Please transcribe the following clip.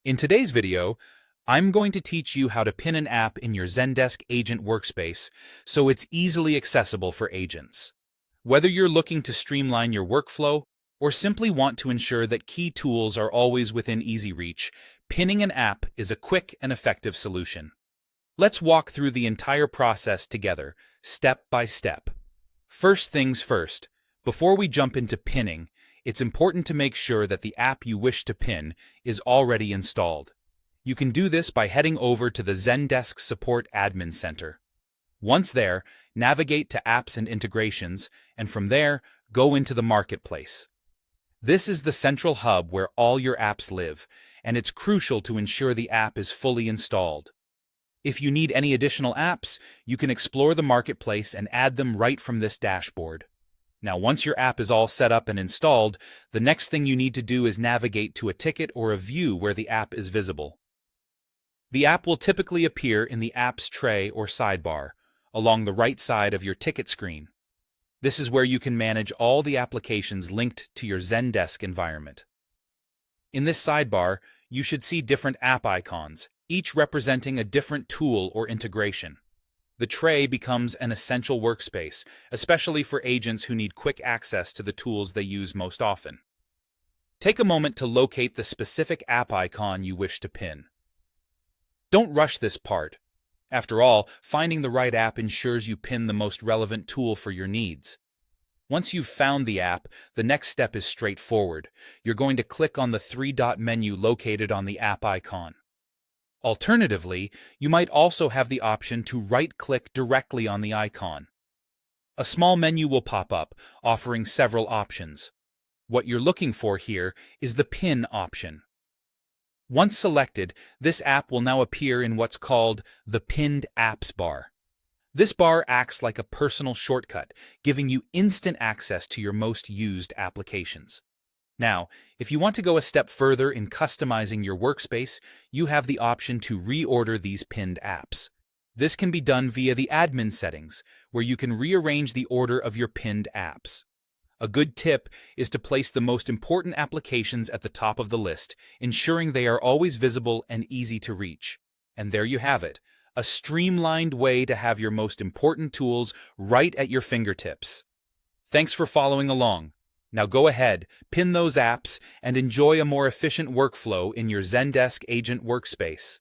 In today's video, I'm going to teach you how to pin an app in your Zendesk agent workspace so it's easily accessible for agents. Whether you're looking to streamline your workflow or simply want to ensure that key tools are always within easy reach, pinning an app is a quick and effective solution. Let's walk through the entire process together, step by step. First things first, before we jump into pinning, it's important to make sure that the app you wish to pin is already installed. You can do this by heading over to the Zendesk Support Admin Center. Once there, navigate to Apps and Integrations, and from there, go into the Marketplace. This is the central hub where all your apps live, and it's crucial to ensure the app is fully installed. If you need any additional apps, you can explore the Marketplace and add them right from this dashboard. Now, once your app is all set up and installed, the next thing you need to do is navigate to a ticket or a view where the app is visible. The app will typically appear in the Apps tray or sidebar, along the right side of your ticket screen. This is where you can manage all the applications linked to your Zendesk environment. In this sidebar, you should see different app icons, each representing a different tool or integration. The tray becomes an essential workspace, especially for agents who need quick access to the tools they use most often. Take a moment to locate the specific app icon you wish to pin. Don't rush this part. After all, finding the right app ensures you pin the most relevant tool for your needs. Once you've found the app, the next step is straightforward. You're going to click on the three-dot menu located on the app icon. Alternatively, you might also have the option to right-click directly on the icon. A small menu will pop up, offering several options. What you're looking for here is the Pin option. Once selected, this app will now appear in what's called the Pinned Apps bar. This bar acts like a personal shortcut, giving you instant access to your most used applications. Now, if you want to go a step further in customizing your workspace, you have the option to reorder these pinned apps. This can be done via the admin settings, where you can rearrange the order of your pinned apps. A good tip is to place the most important applications at the top of the list, ensuring they are always visible and easy to reach. And there you have it, a streamlined way to have your most important tools right at your fingertips. Thanks for following along. Now go ahead, pin those apps, and enjoy a more efficient workflow in your Zendesk agent workspace.